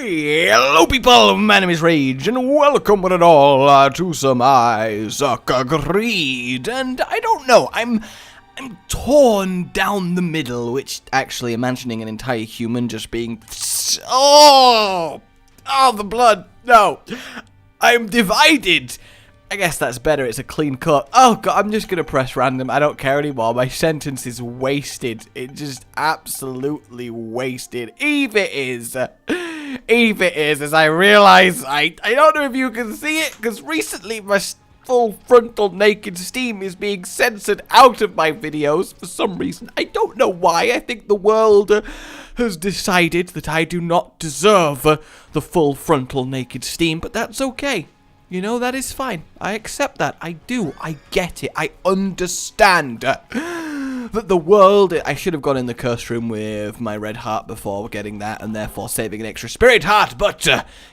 Hello people, my name is Rage, and welcome one and all to some Isaac Greed. And I don't know, I'm torn down the middle, which actually imagining an entire human just being... Oh, the blood, no. I'm divided. I guess that's better, it's a clean cut. Oh god, I'm just gonna press random, I don't care anymore, my sentence is wasted. It just absolutely wasted. Eve it is, as I realize, I don't know if you can see it, because recently my full frontal naked steam is being censored out of my videos for some reason. I don't know why. I think the world has decided that I do not deserve the full frontal naked steam, but that's okay. You know, that is fine. I accept that. I do. I get it. I understand that the world... I should have gone in the curse room with my red heart before getting that, and therefore saving an extra spirit heart, but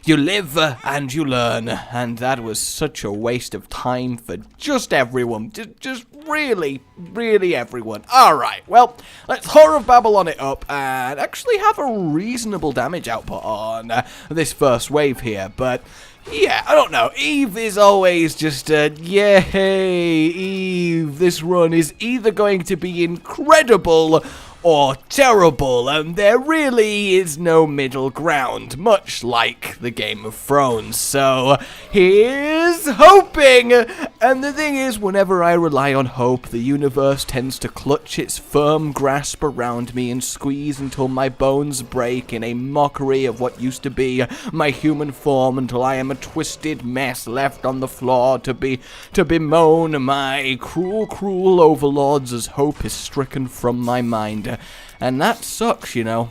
you live and you learn, and that was such a waste of time for just everyone. Just really, really everyone. Alright, well, let's horror Babylon it up and actually have a reasonable damage output on this first wave here, but... yeah, I don't know. Eve is always just yay, Eve. This run is either going to be incredible or terrible, and there really is no middle ground, much like the Game of Thrones. So, here's hoping! And the thing is, whenever I rely on hope, the universe tends to clutch its firm grasp around me and squeeze until my bones break in a mockery of what used to be my human form, until I am a twisted mess left on the floor to bemoan my cruel overlords as hope is stricken from my mind. And that sucks, you know.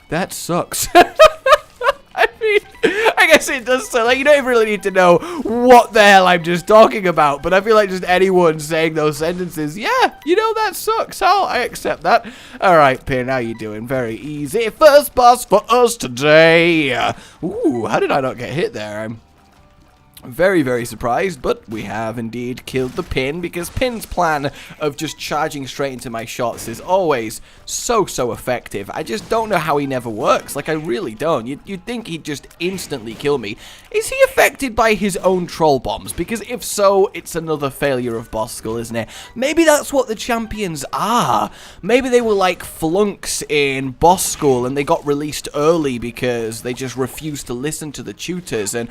That sucks. I mean, I guess it does so. Like, you don't even really need to know what the hell I'm just talking about, but I feel like just anyone saying those sentences, yeah, you know, that sucks. I accept that. Alright, Pin, how you doing? Very easy. First boss for us today. Ooh, how did I not get hit there? I'm very, very surprised, but we have indeed killed the Pin, because Pin's plan of just charging straight into my shots is always so effective. I just don't know how he never works. Like, I really don't. You'd think he'd just instantly kill me. Is he affected by his own troll bombs? Because if so, it's another failure of boss school, isn't it? Maybe that's what the champions are. Maybe they were like flunks in boss school and they got released early because they just refused to listen to the tutors, and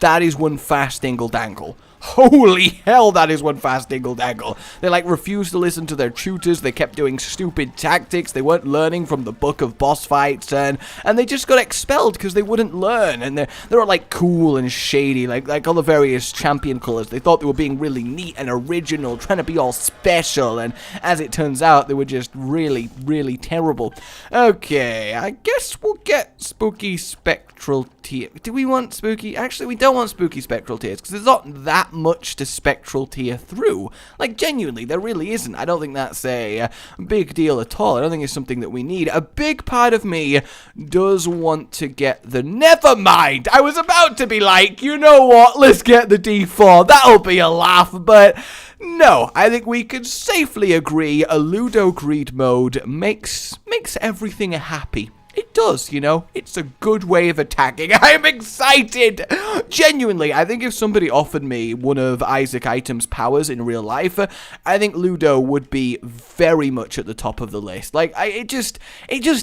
that is one fast dingle-dangle. Holy hell, that is one fast dingle-dangle. They, like, refused to listen to their tutors. They kept doing stupid tactics. They weren't learning from the book of boss fights, and they just got expelled because they wouldn't learn. And they're all, like, cool and shady, like all the various champion colors. They thought they were being really neat and original, trying to be all special, and as it turns out, they were just really, really terrible. Okay, I guess we'll get spooky spectral tears. Do we want spooky? Actually, we don't want spooky spectral tears, because there's not that much to spectral tear through. Like, genuinely, there really isn't. I don't think that's a big deal at all. I don't think it's something that we need. A big part of me does want to get the... Never mind! I was about to be like, you know what, let's get the D4. That'll be a laugh, but... no, I think we could safely agree a Ludo greed mode makes everything happy. It does, you know. It's a good way of attacking. I'm excited! Genuinely, I think if somebody offered me one of Isaac Item's powers in real life, I think Ludo would be very much at the top of the list. Like, it just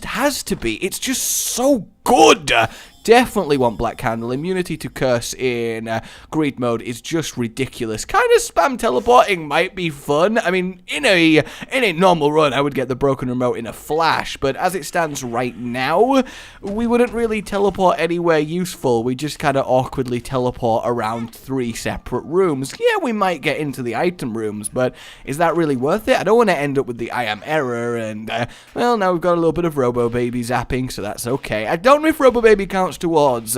has to be. It's just so good! Definitely want Black Candle. Immunity to curse in greed mode is just ridiculous. Kind of spam teleporting might be fun. I mean, in a normal run, I would get the broken remote in a flash, but as it stands right now, we wouldn't really teleport anywhere useful. We just kind of awkwardly teleport around 3 separate rooms. Yeah, we might get into the item rooms, but is that really worth it? I don't want to end up with the I am error, and, well, now we've got a little bit of Robo Baby zapping, so that's okay. I don't know if Robo Baby counts towards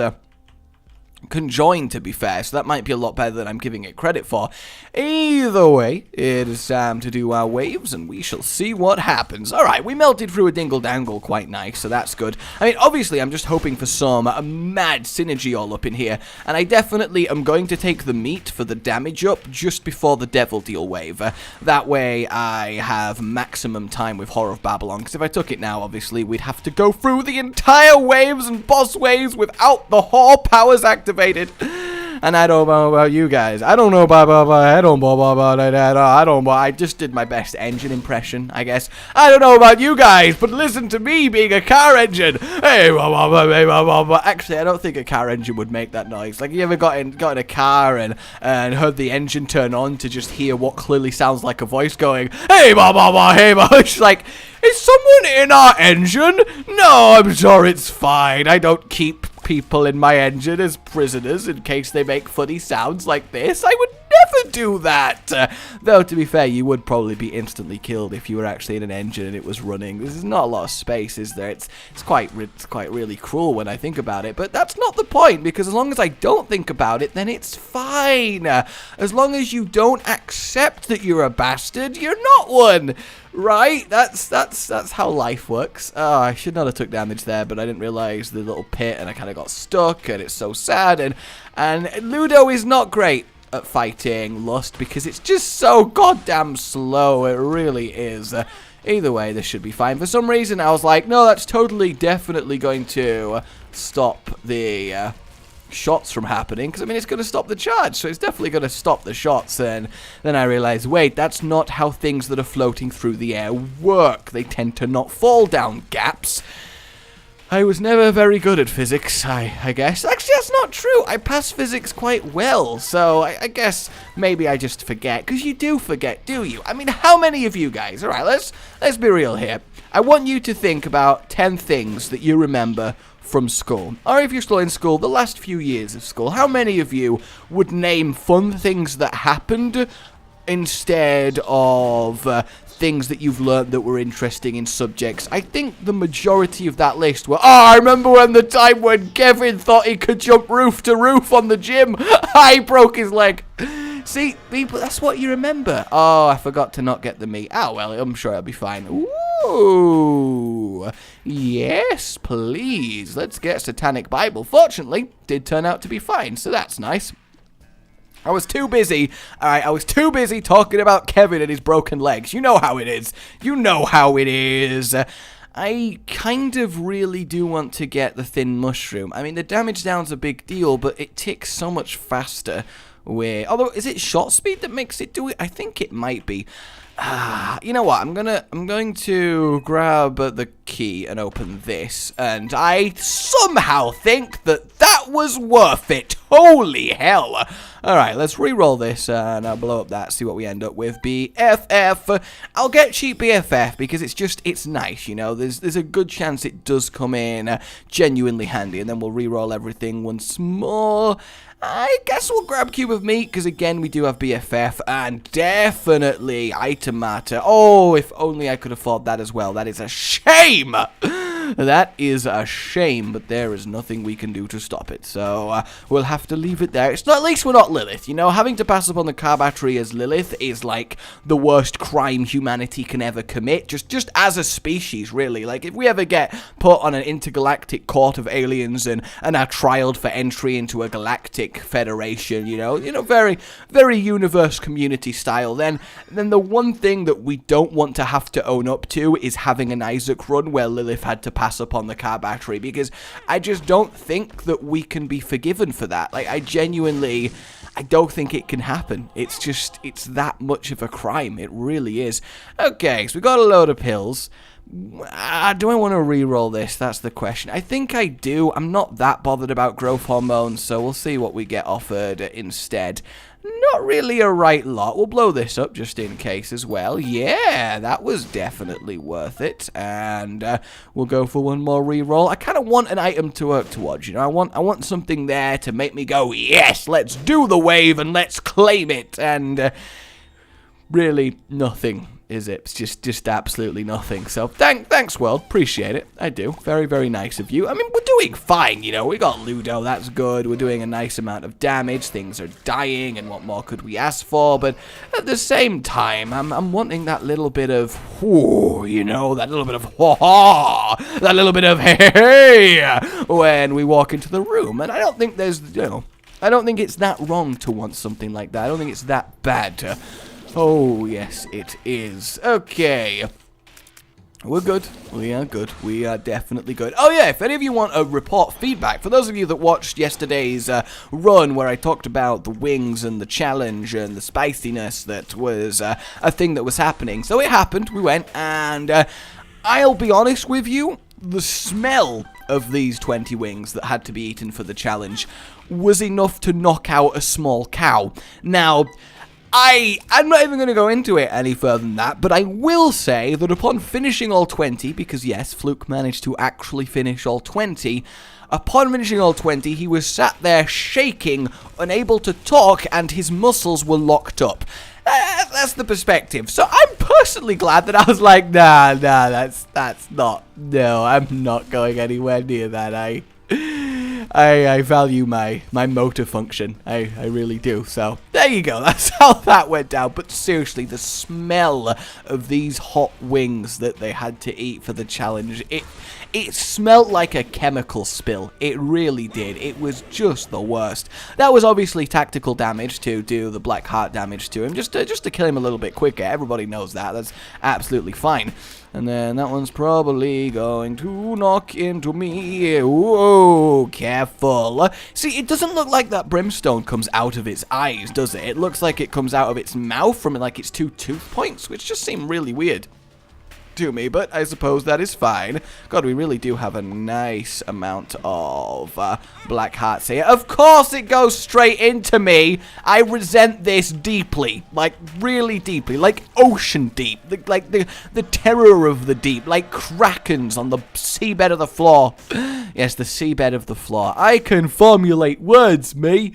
conjoined, to be fair, so that might be a lot better than I'm giving it credit for. Either way, it is time to do our waves, and we shall see what happens. Alright, we melted through a dingle-dangle quite nice, so that's good. I mean, obviously, I'm just hoping for some mad synergy all up in here, and I definitely am going to take the meat for the damage up just before the Devil Deal wave. That way, I have maximum time with Horror of Babylon, because if I took it now, obviously, we'd have to go through the entire waves and boss waves without the Hall powers activated. And I don't know about you guys. I don't know about I just did my best engine impression, I guess. I don't know about you guys, but listen to me being a car engine. Hey, actually, I don't think a car engine would make that noise. Like, you ever got in a car and heard the engine turn on to just hear what clearly sounds like a voice going, hey, hey, it's like, is someone in our engine? No, I'm sure it's fine. I don't keep people in my engine as prisoners in case they make funny sounds like this. I would never do that. Though, to be fair, you would probably be instantly killed if you were actually in an engine and it was running. There's not a lot of space, is there? It's quite really cruel when I think about it. But that's not the point, because as long as I don't think about it, then it's fine. As long as you don't accept that you're a bastard, you're not one. Right? That's how life works. Oh, I should not have took damage there, but I didn't realize the little pit, and I kind of got stuck, and it's so sad. And Ludo is not great at fighting Lust because it's just so goddamn slow. It really is. Either way, this should be fine. For some reason, I was like, no, that's definitely going to stop the shots from happening, because I mean, it's going to stop the charge, so it's definitely going to stop the shots. And then I realized, wait, that's not how things that are floating through the air work. They tend to not fall down gaps. I was never very good at physics, I guess. Actually, that's not true. I pass physics quite well, so I guess maybe I just forget, because you do forget, do you? I mean, how many of you guys? All right, let's be real here. I want you to think about 10 things that you remember from school, or if you're still in school, the last few years of school. How many of you would name fun things that happened instead of things that you've learned that were interesting in subjects? I think the majority of that list were, I remember when the time when Kevin thought he could jump roof to roof on the gym. I broke his leg. See, people, that's what you remember. Oh, I forgot to not get the meat. Oh, well, I'm sure it'll be fine. Ooh, yes, please. Let's get Satanic Bible. Fortunately, did turn out to be fine, so that's nice. I was too busy talking about Kevin and his broken legs. You know how it is. You know how it is. I kind of really do want to get the thin mushroom. I mean, the damage down's a big deal, but it ticks so much faster. Although, is it shot speed that makes it do it? I think it might be. You know what? I'm going to grab the key and open this, and I somehow think that was worth it. Holy hell! All right, let's re-roll this and I'll blow up that. See what we end up with. BFF. I'll get cheap BFF because it's nice. You know, there's a good chance it does come in genuinely handy, and then we'll re-roll everything once more. I guess we'll grab Cube of Meat, because again, we do have BFF, and definitely Itemata. Oh, if only I could afford that as well. That is a shame! That is a shame, but there is nothing we can do to stop it, so we'll have to leave it there. At least we're not Lilith, you know? Having to pass up on the car battery as Lilith is, like, the worst crime humanity can ever commit, just as a species, really. Like, if we ever get put on an intergalactic court of aliens and are trialed for entry into a galactic federation, you know, very, very universe community style, then the one thing that we don't want to have to own up to is having an Isaac run where Lilith had to pass up on the car battery, because I just don't think that we can be forgiven for that. Like, I don't think it can happen. It's that much of a crime. It really is. Okay, so we got a load of pills. Do I want to re-roll this? That's the question. I think I do. I'm not that bothered about growth hormones, so we'll see what we get offered instead. Not really a right lot. We'll blow this up just in case as well. Yeah, that was definitely worth it. And we'll go for one more re-roll. I kind of want an item to work towards, you know. I want something there to make me go, yes, let's do the wave and let's claim it. And really nothing is it? It's just absolutely nothing. So thanks, world. Appreciate it. I do. Very, very nice of you. I mean, we're doing fine, you know. We got Ludo. That's good. We're doing a nice amount of damage. Things are dying, and what more could we ask for? But at the same time, I'm wanting that little bit of, whoo, you know, that little bit of ha-ha, that little bit of hey, when we walk into the room. And I don't think there's, you know, I don't think it's that wrong to want something like that. I don't think it's that bad to... Oh, yes, it is. Okay. We're good. We are good. We are definitely good. Oh, yeah, if any of you want a report feedback, for those of you that watched yesterday's run where I talked about the wings and the challenge and the spiciness that was a thing that was happening. So it happened. We went, and I'll be honest with you, the smell of these 20 wings that had to be eaten for the challenge was enough to knock out a small cow. Now... I'm not even going to go into it any further than that, but I will say that upon finishing all 20, because yes, Fluke managed to actually finish all 20, upon finishing all 20, he was sat there shaking, unable to talk, and his muscles were locked up. That's the perspective. So I'm personally glad that I was like, nah, that's not, no, I'm not going anywhere near that, I value my motor function. I really do. So, there you go. That's how that went down. But seriously, the smell of these hot wings that they had to eat for the challenge, it smelled like a chemical spill. It really did. It was just the worst. That was obviously tactical damage to do the black heart damage to him, just to kill him a little bit quicker. Everybody knows that. That's absolutely fine. And then that one's probably going to knock into me. Whoa, careful. See, it doesn't look like that brimstone comes out of its eyes, does it? It looks like it comes out of its mouth from like its 2 tooth points, which just seem really weird to me, but I suppose that is fine. God, we really do have a nice amount of black hearts here. Of course it goes straight into me. I resent this deeply, like really deeply, like ocean deep, like the terror of the deep, like krakens on the seabed of the floor. Yes, the seabed of the floor. I can formulate words, me.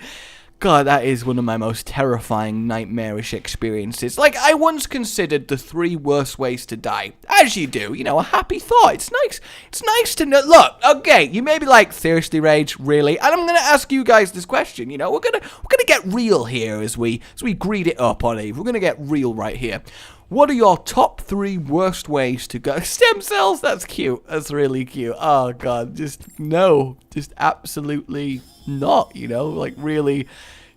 God, that is one of my most terrifying, nightmarish experiences. Like, I once considered the 3 worst ways to die. As you do, you know, a happy thought. It's nice to know. Look, okay, you may be like, seriously, Rage, really? And I'm gonna ask you guys this question, you know? We're gonna get real here as we greed it up on Eve. We're gonna get real right here. What are your top 3 worst ways to go? Stem cells? That's cute. That's really cute. Oh, God. Just, no. Just absolutely not, you know? Like, really,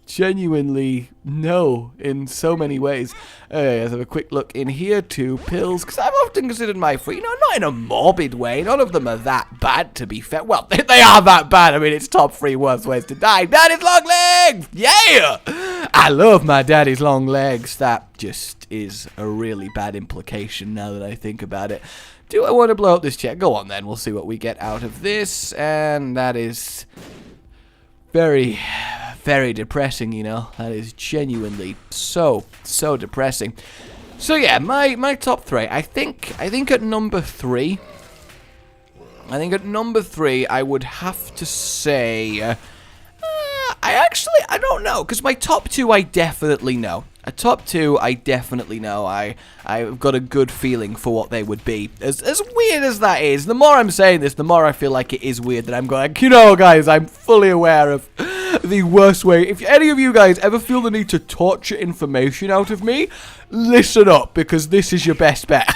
genuinely, no. In so many ways. Let's have a quick look in here to pills. Because I've often considered my free, you know, not in a morbid way. None of them are that bad, to be fair. Well, they are that bad. I mean, it's top 3 worst ways to die. Daddy's long legs! Yeah! I love my daddy's long legs. That just is a really bad implication now that I think about it. Do I want to blow up this chair? Go on then, we'll see what we get out of this. And that is very, very depressing, you know. That is genuinely so depressing. So yeah, my top 3. I think at number 3, I would have to say I don't know, because my top 2 I definitely know. A top 2 I definitely know. I've got a good feeling for what they would be. As weird as that is, the more I'm saying this, the more I feel like it is weird that I'm going, you know, guys, I'm fully aware of the worst way. If any of you guys ever feel the need to torture information out of me, listen up, because this is your best bet.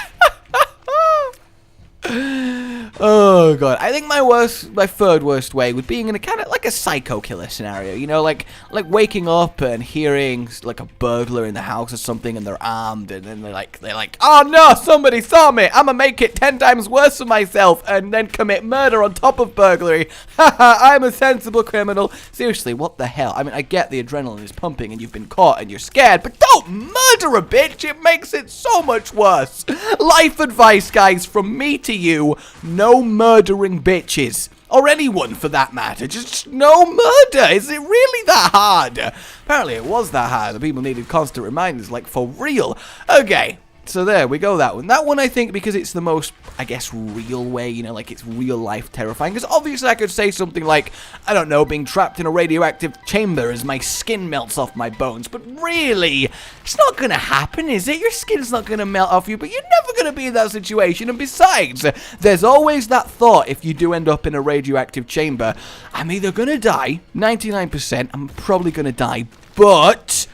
Oh, God. I think my third worst way would be in a kind of like a psycho killer scenario, you know, like waking up and hearing like a burglar in the house or something and they're armed and then they're like, oh no, somebody saw me, I'm gonna make it 10 times worse for myself and then commit murder on top of burglary. Haha, I'm a sensible criminal. Seriously, what the hell? I mean, I get the adrenaline is pumping and you've been caught and you're scared, but don't murder a bitch. It makes it so much worse. Life advice, guys, from me to you: no murdering bitches. Or anyone, for that matter. Just no murder. Is it really that hard? Apparently it was that hard. The people needed constant reminders, like, for real. Okay, So there we go, that one. That one, I think, because it's the most, I guess, real way, you know, like it's real life terrifying. Because obviously I could say something like, I don't know, being trapped in a radioactive chamber as my skin melts off my bones. But really, it's not going to happen, is it? Your skin's not going to melt off you, but you're never going to be in that situation. And besides, there's always that thought, if you do end up in a radioactive chamber, I'm either going to die, 99%, I'm probably going to die, but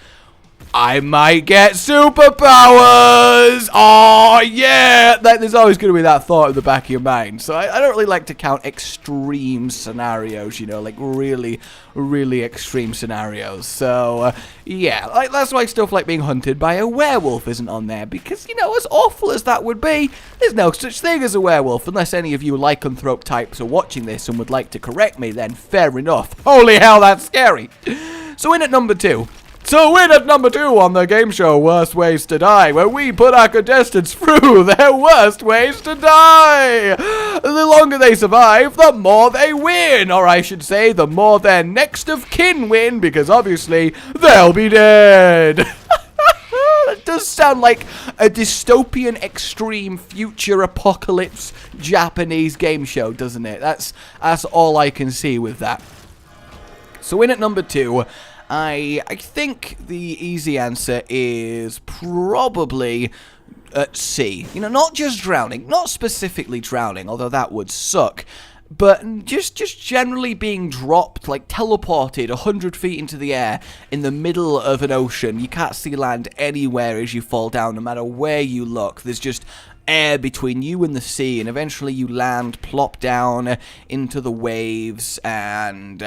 I might get superpowers! Oh, yeah! There's always going to be that thought in the back of your mind. So I don't really like to count extreme scenarios, you know, like really, really extreme scenarios. So, yeah, like that's why stuff like being hunted by a werewolf isn't on there. Because, you know, as awful as that would be, there's no such thing as a werewolf. Unless any of you lycanthrope types are watching this and would like to correct me, then fair enough. Holy hell, that's scary! So in at number 2. So in at number 2 on the game show Worst Ways to Die, where we put our contestants through their worst ways to die. The longer they survive, the more they win. Or I should say, the more their next of kin win, because obviously they'll be dead. That does sound like a dystopian extreme future apocalypse Japanese game show, doesn't it? That's all I can see with that. So in at number 2, I think the easy answer is probably at sea. You know, not just drowning, not specifically drowning, although that would suck, but just generally being dropped, like teleported 100 feet into the air in the middle of an ocean. You can't see land anywhere as you fall down, no matter where you look. There's just air between you and the sea, and eventually you land, plop down into the waves, and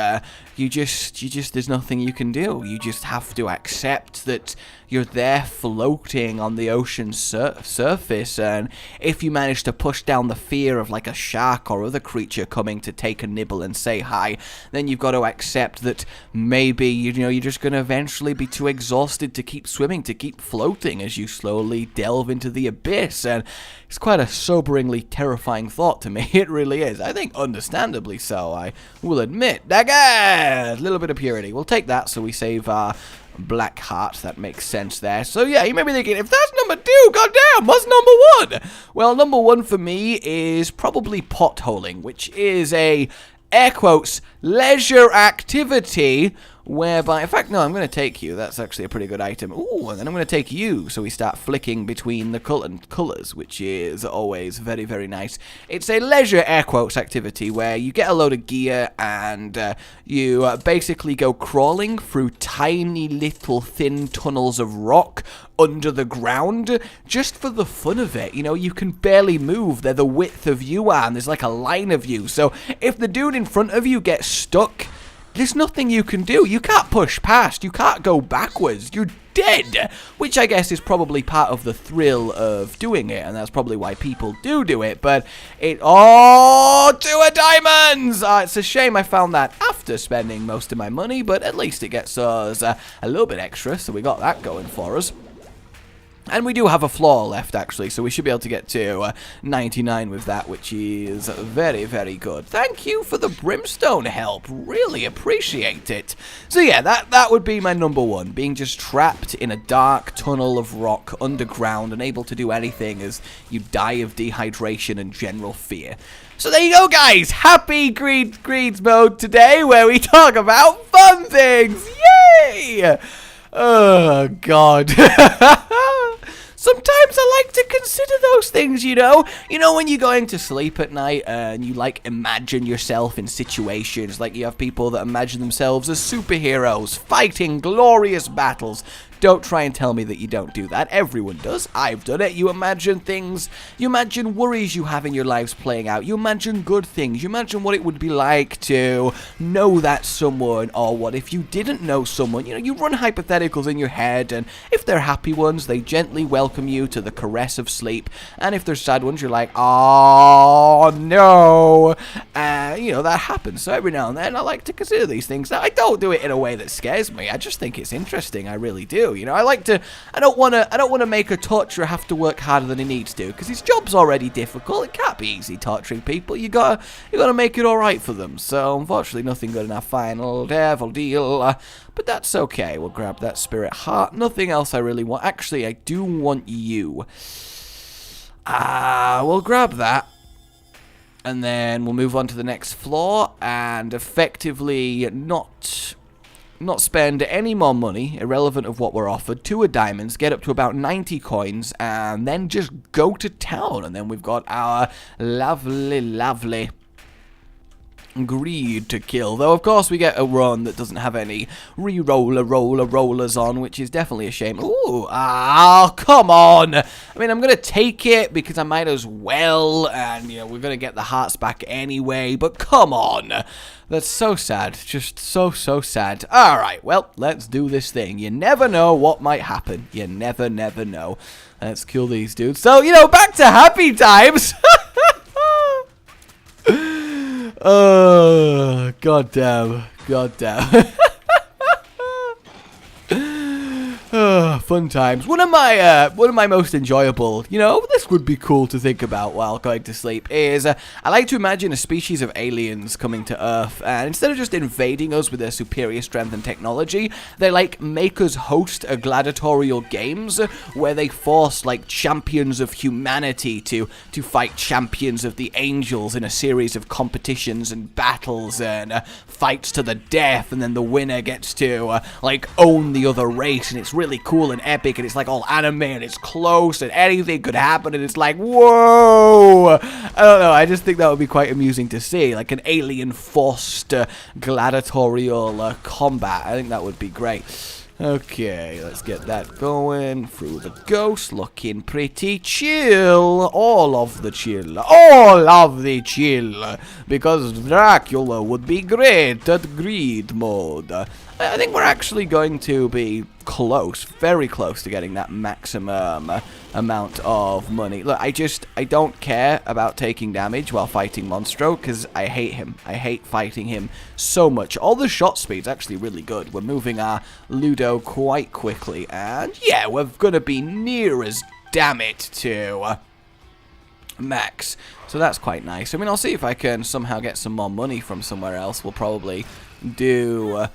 you just there's nothing you can do. You just have to accept that you're there floating on the ocean's surface, and if you manage to push down the fear of like a shark or other creature coming to take a nibble and say hi, then you've got to accept that maybe, you know, you're just going to eventually be too exhausted to keep swimming, to keep floating as you slowly delve into the abyss. And it's quite a soberingly terrifying thought to me. It really is. I think understandably so, I will admit. A little bit of purity. We'll take that, so we save our black heart. That makes sense there. So yeah, you may be thinking, if that's number 2, goddamn, what's number 1? Well, number 1 for me is probably potholing, which is a, air quotes, leisure activity whereby, in fact, no, I'm going to take you. That's actually a pretty good item. Ooh, and then I'm going to take you, so we start flicking between the colours, which is always very, very nice. It's a leisure, air quotes, activity where you get a load of gear and you basically go crawling through tiny little thin tunnels of rock under the ground, just for the fun of it. You know, you can barely move. They're the width of you are, and there's like a line of you. So if the dude in front of you gets stuck, there's nothing you can do. You can't push past. You can't go backwards. You're dead. Which I guess is probably part of the thrill of doing it, and that's probably why people do it. But it... Oh, 2 diamonds! It's a shame I found that after spending most of my money, but at least it gets us a little bit extra, so we got that going for us. And we do have a floor left, actually, so we should be able to get to 99 with that, which is very, very good. Thank you for the brimstone help. Really appreciate it. So yeah, that would be my number 1, being just trapped in a dark tunnel of rock underground, unable to do anything as you die of dehydration and general fear. So there you go, guys. Happy Greeds mode today, where we talk about fun things. Yay! Oh, God. Sometimes I like to consider those things, you know? You know when you're going to sleep at night and you, like, imagine yourself in situations, like you have people that imagine themselves as superheroes fighting glorious battles. Don't try and tell me that you don't do that. Everyone does. I've done it. You imagine things. You imagine worries you have in your lives playing out. You imagine good things. You imagine what it would be like to know that someone, or what if you didn't know someone. You know, you run hypotheticals in your head, and if they're happy ones, they gently welcome you to the caress of sleep. And if they're sad ones, you're like, oh, no. You know, that happens. So every now and then, I like to consider these things. Now, I don't do it in a way that scares me. I just think it's interesting. I really do. do. You know, I don't want to make a torturer have to work harder than he needs to, because his job's already difficult. It can't be easy torturing people. You gotta make it all right for them. So unfortunately, nothing good in our final devil deal. But that's okay. We'll grab that spirit heart. Nothing else I really want. Actually, I do want you. We'll grab that. And then we'll move on to the next floor and effectively not spend any more money, irrelevant of what we're offered, 2 diamonds, get up to about 90 coins, and then just go to town. And then we've got our lovely greed to kill. Though, of course, we get a run that doesn't have any rollers on, which is definitely a shame. Ooh, come on. I mean, I'm going to take it because I might as well, and, you know, we're going to get the hearts back anyway, but come on. That's so sad. Just so sad. Alright, well, let's do this thing. You never know what might happen. You never know. Let's kill these dudes. So, you know, back to happy times. Oh, goddamn. Fun times. One of my most enjoyable, you know, this would be cool to think about while going to sleep, is I like to imagine a species of aliens coming to Earth, and instead of just invading us with their superior strength and technology, they, like, make us host a gladiatorial games where they force, like, champions of humanity to fight champions of the angels in a series of competitions and battles and fights to the death, and then the winner gets to, like, own the other race, and it's really cool and epic, and it's like all anime, and it's close, and anything could happen, and it's like, whoa! I don't know, I just think that would be quite amusing to see, like an alien-forced gladiatorial combat. I think that would be great. Okay, let's get that going through the ghost, looking pretty chill. All of the chill, because Dracula would be great at greed mode. I think we're actually going to be close, very close to getting that maximum amount of money. Look, I don't care about taking damage while fighting Monstro, because I hate him. I hate fighting him so much. All the shot speed's actually really good. We're moving our Ludo quite quickly, and yeah, we're going to be near as damn it to max. So that's quite nice. I mean, I'll see if I can somehow get some more money from somewhere else. We'll probably do...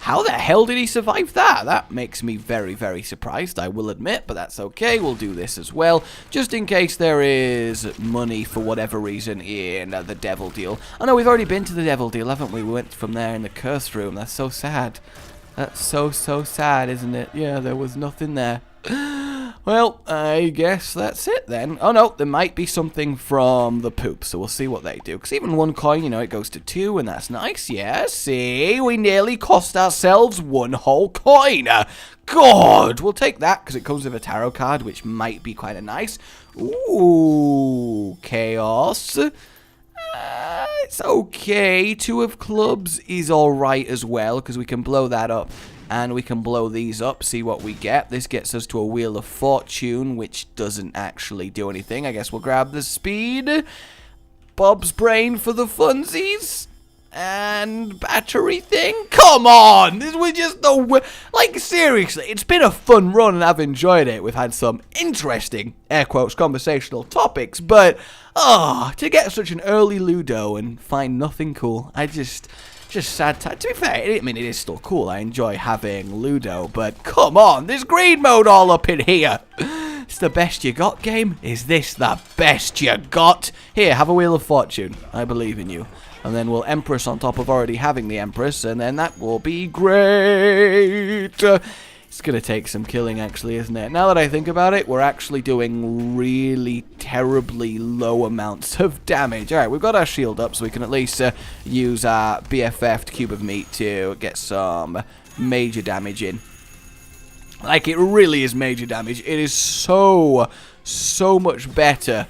how the hell did he survive that? That makes me very surprised, I will admit, but that's okay. We'll do this as well, just in case there is money for whatever reason in the devil deal. Oh no, we've already been to the devil deal, haven't we? We went from there in the curse room. That's so sad. That's so sad, isn't it? Yeah, there was nothing there. Well, I guess that's it then. Oh no, there might be something from the poop, so we'll see what they do. Because even 1 coin, you know, it goes to 2, and that's nice. Yeah, see, we nearly cost ourselves 1 whole coin. God, we'll take that because it comes with a tarot card, which might be quite a nice. Ooh, chaos. It's okay. 2 of clubs is alright as well, because we can blow that up. And we can blow these up, see what we get. This gets us to a Wheel of Fortune, which doesn't actually do anything. I guess we'll grab the speed. Bob's brain for the funsies. And battery thing. Come on! This was just the... like, seriously, it's been a fun run and I've enjoyed it. We've had some interesting, air quotes, conversational topics. But, to get such an early Ludo and find nothing cool, just sad time. To be fair, I mean, it is still cool. I enjoy having Ludo, but come on, there's greed mode all up in here. It's the best you got, game. Is this the best you got? Here, have a Wheel of Fortune. I believe in you. And then we'll Empress on top of already having the Empress, and then that will be great. It's going to take some killing, actually, isn't it? Now that I think about it, we're actually doing really terribly low amounts of damage. Alright, we've got our shield up, so we can at least use our BFF Cube of Meat to get some major damage in. Like, it really is major damage. It is so much better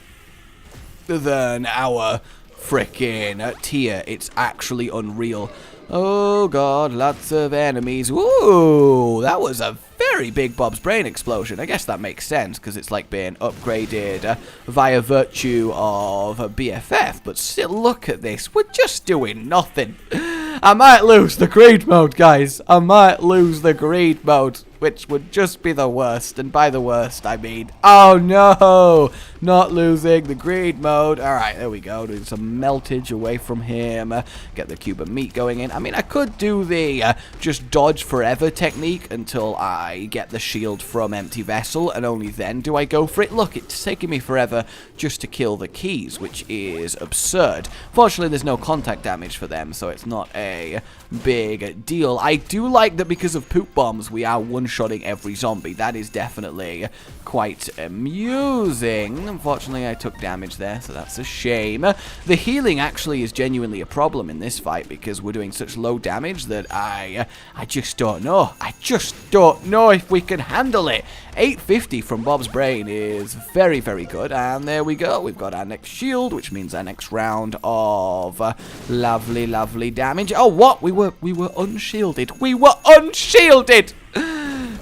than our frickin' tier. It's actually unreal. Oh god, lots of enemies. Ooh, that was a very big Bob's Brain explosion. I guess that makes sense, because it's like being upgraded via virtue of BFF. But still, look at this. We're just doing nothing. I might lose the greed mode, guys. I might lose the greed mode. which would just be the worst. And by the worst, I mean, oh no, not losing the greed mode. All right, there we go. Doing some meltage away from him. Get the cube of meat going in. I mean, I could do the just dodge forever technique until I get the shield from empty vessel, and only then do I go for it. Look, it's taking me forever just to kill the keys, which is absurd. Fortunately, there's no contact damage for them, so it's not a big deal. I do like that because of poop bombs, we are one-shotting every zombie. That is definitely quite amusing. Unfortunately, I took damage there, so that's a shame. The healing actually is genuinely a problem in this fight because we're doing such low damage that I just don't know. I just don't know if we can handle it. 850 from Bob's brain is very, very good. And there we go. We've got our next shield, which means our next round of lovely, lovely damage. Oh, what? We were unshielded. We were unshielded!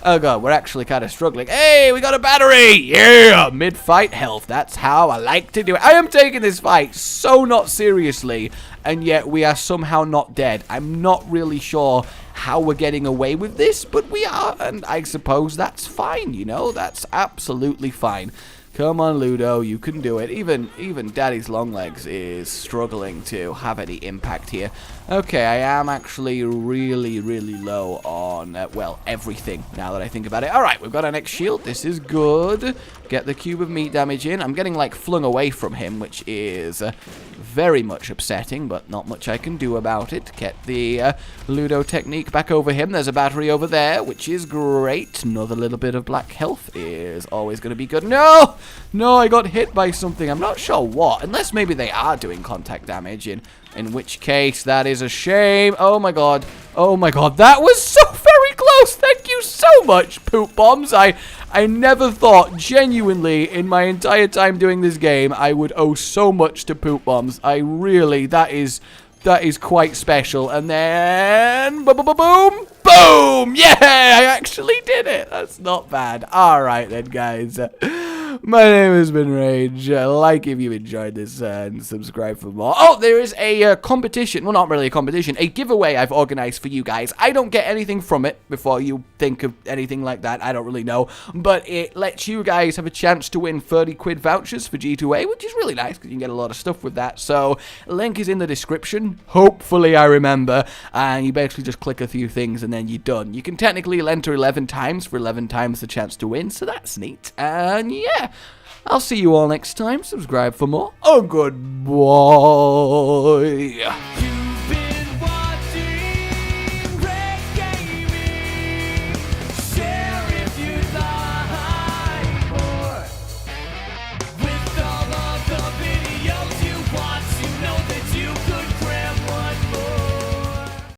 Oh god, we're actually kind of struggling. Hey, we got a battery! Yeah! Mid-fight health. That's how I like to do it. I am taking this fight so not seriously, and yet we are somehow not dead. I'm not really sure how we're getting away with this, but we are, and I suppose that's fine, you know? That's absolutely fine. Come on, Ludo, you can do it. Even Daddy's long legs is struggling to have any impact here. Okay, I am actually really, really low on, well, everything, now that I think about it. Alright, we've got our next shield. This is good. Get the cube of meat damage in. I'm getting, like, flung away from him, which is very much upsetting, but not much I can do about it. Get the Ludo technique back over him. There's a battery over there, which is great. Another little bit of black health is always going to be good. No! No, I got hit by something. I'm not sure what, unless maybe they are doing contact damage, in which case that is a shame. Oh my god. Oh my god. That was so very close. Thank you so much, poop bombs. I never thought, genuinely, in my entire time doing this game, I would owe so much to poop bombs. I really, that is quite special. And then, boom, boom, boom, boom. Yeah, I actually did it. That's not bad. All right then, guys. My name has been Rage. Like if you enjoyed this and subscribe for more. Oh, there is a competition. Well, not really a competition. A giveaway I've organized for you guys. I don't get anything from it before you think of anything like that. I don't really know. But it lets you guys have a chance to win 30 quid vouchers for G2A, which is really nice because you can get a lot of stuff with that. So, link is in the description. Hopefully I remember. And you basically just click a few things and then you're done. You can technically enter 11 times for 11 times the chance to win. So that's neat. And yeah. I'll see you all next time. Subscribe for more. Oh, good boy.